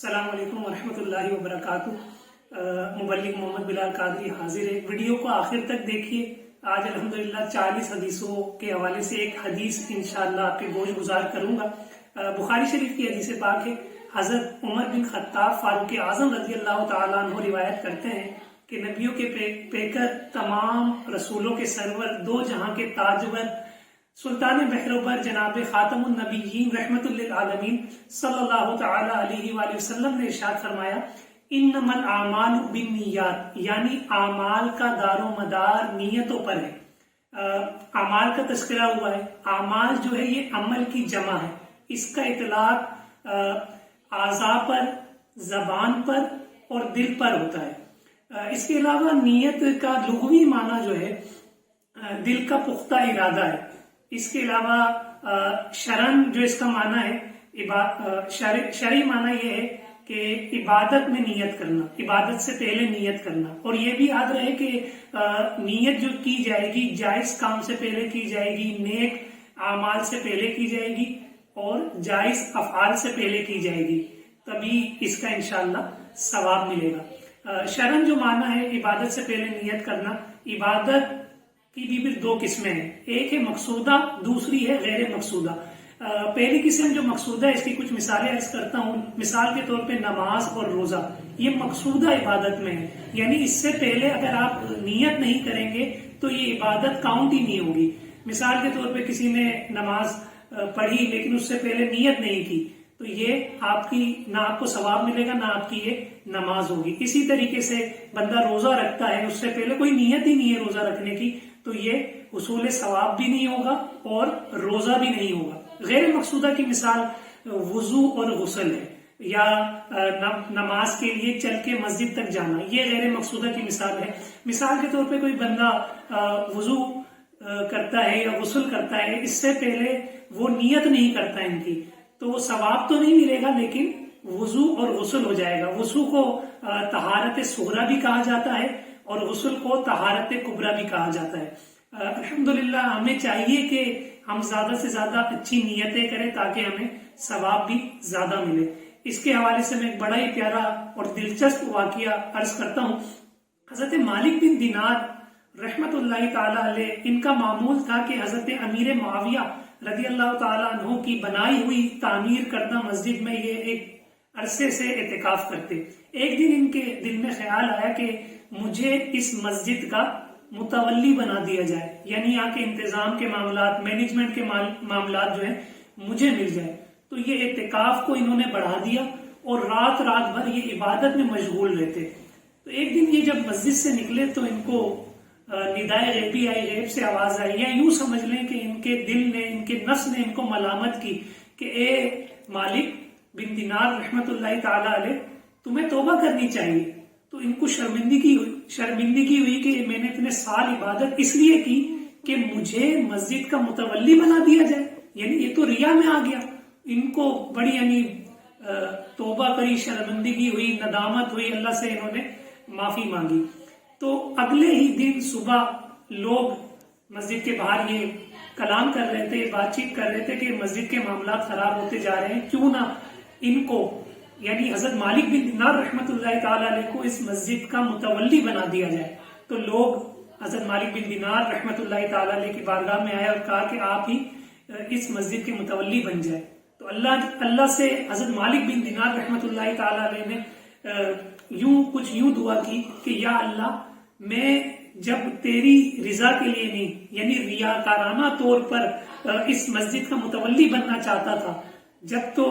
السلام علیکم ورحمۃ اللہ وبرکاتہ۔ مبلغ محمد بلال قادری حاضر ہے۔ ویڈیو کو آخر تک دیکھیے۔ آج الحمدللہ 40 حدیثوں کے حوالے سے ایک حدیث انشاءاللہ آپ کے گوش گزار کروں گا۔ بخاری شریف کی حدیث پاک ہے۔ حضرت عمر بن خطاب فاروق اعظم رضی اللہ تعالیٰ عنہ روایت کرتے ہیں کہ نبیوں کے پیکر، تمام رسولوں کے سرور، دو جہاں کے تاجور، سلطان بحروبر جناب خاتم النبیین رحمت للعالمین صلی اللہ تعالی علیہ وآلہ وسلم نے ارشاد فرمایا، انما الاعمال بالنیات، یعنی اعمال کا دار و مدار نیتوں پر ہے۔ اعمال کا تذکرہ ہوا ہے۔ اعمال جو ہے یہ عمل کی جمع ہے۔ اس کا اطلاق اعضاء پر، زبان پر اور دل پر ہوتا ہے۔ اس کے علاوہ نیت کا لغوی معنی جو ہے دل کا پختہ ارادہ ہے۔ اس کے علاوہ شرن جو اس کا معنی ہے، شرعی معنی یہ ہے کہ عبادت میں نیت کرنا، عبادت سے پہلے نیت کرنا۔ اور یہ بھی یاد رہے کہ نیت جو کی جائے گی جائز کام سے پہلے کی جائے گی، نیک اعمال سے پہلے کی جائے گی اور جائز افعال سے پہلے کی جائے گی، تبھی اس کا انشاءاللہ ثواب ملے گا۔ شرن جو معنی ہے عبادت سے پہلے نیت کرنا، عبادت کی بھی پھر دو قسمیں ہیں، ایک ہے مقصودہ، دوسری ہے غیر مقصودہ۔ پہلی قسم جو مقصودہ ہے اس کی کچھ مثالیں عرض کرتا ہوں۔ مثال کے طور پہ نماز اور روزہ یہ مقصودہ عبادت میں ہے، یعنی اس سے پہلے اگر آپ نیت نہیں کریں گے تو یہ عبادت کاؤنٹ ہی نہیں ہوگی۔ مثال کے طور پہ کسی نے نماز پڑھی لیکن اس سے پہلے نیت نہیں کی تو یہ آپ کی نہ آپ کو ثواب ملے گا، نہ آپ کی یہ نماز ہوگی۔ اسی طریقے سے بندہ روزہ رکھتا ہے، اس سے پہلے کوئی نیت ہی نہیں ہے روزہ رکھنے کی تو یہ حصول ثواب بھی نہیں ہوگا اور روزہ بھی نہیں ہوگا۔ غیر مقصودہ کی مثال وضو اور غسل ہے، یا نماز کے لیے چل کے مسجد تک جانا، یہ غیر مقصودہ کی مثال ہے۔ مثال کے طور پہ کوئی بندہ وضو کرتا ہے یا غسل کرتا ہے، اس سے پہلے وہ نیت نہیں کرتا ان کی تو وہ ثواب تو نہیں ملے گا لیکن وضو اور غسل ہو جائے گا۔ وضو کو طہارت صغریٰ بھی کہا جاتا ہے اور غسل کو طہارت کبریٰ بھی کہا جاتا ہے۔ الحمدللہ ہمیں چاہیے کہ ہم زیادہ سے زیادہ اچھی نیتیں کریں تاکہ ہمیں ثواب بھی زیادہ ملے۔ اس کے حوالے سے میں ایک بڑا ہی پیارا اور دلچسپ واقعہ عرض کرتا ہوں۔ حضرت مالک بن دینار رحمت اللہ تعالی علیہ، ان کا معمول تھا کہ حضرت امیر معاویہ رضی اللہ تعالی عنہ کی بنائی ہوئی تعمیر کردہ مسجد میں یہ ایک عرصے سے اعتکاف کرتے۔ ایک دن ان کے دل میں خیال آیا کہ مجھے اس مسجد کا متولی بنا دیا جائے، یعنی یہاں کے انتظام کے معاملات، مینجمنٹ کے معاملات جو ہیں مجھے مل جائے۔ تو یہ اعتکاف کو انہوں نے بڑھا دیا اور رات بھر یہ عبادت میں مشغول رہتے۔ تو ایک دن یہ جب مسجد سے نکلے تو ان کو ندائے غیبی آئی، غیب سے آواز آئی، یا یوں سمجھ لیں کہ ان کے دل نے، ان کے نفس نے ان کو ملامت کی کہ اے مالک بن دینار رحمت اللہ تعالی علیہ، تمہیں توبہ کرنی چاہیے۔ تو ان کو شرمندگی ہوئی کہ میں نے اتنے سال عبادت اس لیے کی کہ مجھے مسجد کا متولی بنا دیا جائے، یعنی یہ تو ریا میں آ گیا۔ ان کو بڑی توبہ کری، شرمندگی ہوئی، ندامت ہوئی، اللہ سے انہوں نے معافی مانگی۔ تو اگلے ہی دن صبح لوگ مسجد کے باہر یہ کلام کر رہے تھے، بات چیت کر رہے تھے کہ مسجد کے معاملات خراب ہوتے جا رہے ہیں، کیوں نہ ان کو، یعنی حضرت مالک بن دینار رحمت اللہ تعالی علیہ کو اس مسجد کا متولی بنا دیا جائے۔ تو لوگ حضرت مالک بن دینار رحمت اللہ تعالی علیہ کی بارگاہ میں آئے اور کہا کہ آپ ہی اس مسجد کے متولی بن جائے۔ تو اللہ سے حضرت مالک بن دینار رحمت اللہ تعالی علیہ نے یوں دعا کی کہ یا اللہ، میں جب تیری رضا کے لیے نہیں، یعنی ریاکارانہ طور پر اس مسجد کا متولی بننا چاہتا تھا، جب تو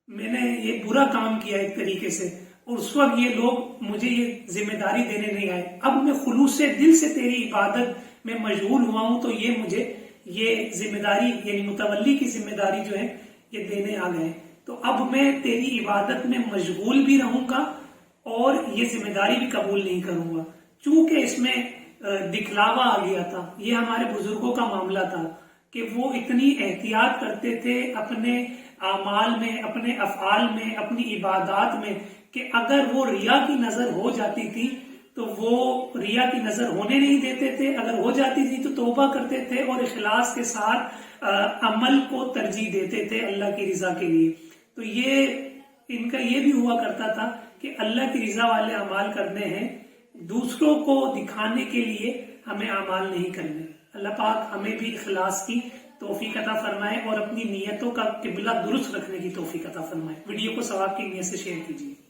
میں نے یہ برا کام کیا ایک طریقے سے، اور اس وقت یہ لوگ مجھے یہ ذمہ داری دینے نہیں آئے، اب میں خلوص سے دل سے تیری عبادت میں مشغول ہوا ہوں تو یہ مجھے یہ ذمہ داری، یعنی متولی کی ذمہ داری جو ہے یہ دینے آ گئے۔ تو اب میں تیری عبادت میں مشغول بھی رہوں گا اور یہ ذمہ داری بھی قبول نہیں کروں گا۔ چونکہ اس میں دکھلاوا آ گیا تھا، یہ ہمارے بزرگوں کا معاملہ تھا کہ وہ اتنی احتیاط کرتے تھے اپنے اعمال میں، اپنے افعال میں، اپنی عبادات میں، کہ اگر وہ ریا کی نظر ہو جاتی تھی تو وہ ریا کی نظر ہونے نہیں دیتے تھے، اگر ہو جاتی تھی تو توبہ کرتے تھے اور اخلاص کے ساتھ عمل کو ترجیح دیتے تھے اللہ کی رضا کے لیے۔ تو یہ ان کا یہ بھی ہوا کرتا تھا کہ اللہ کی رضا والے اعمال کرنے ہیں، دوسروں کو دکھانے کے لیے ہمیں اعمال نہیں کرنے۔ اللہ پاک ہمیں بھی اخلاص کی توفیق عطا فرمائے اور اپنی نیتوں کا قبلہ درست رکھنے کی توفیق عطا فرمائے۔ ویڈیو کو ثواب کی نیت سے شیئر کیجیے۔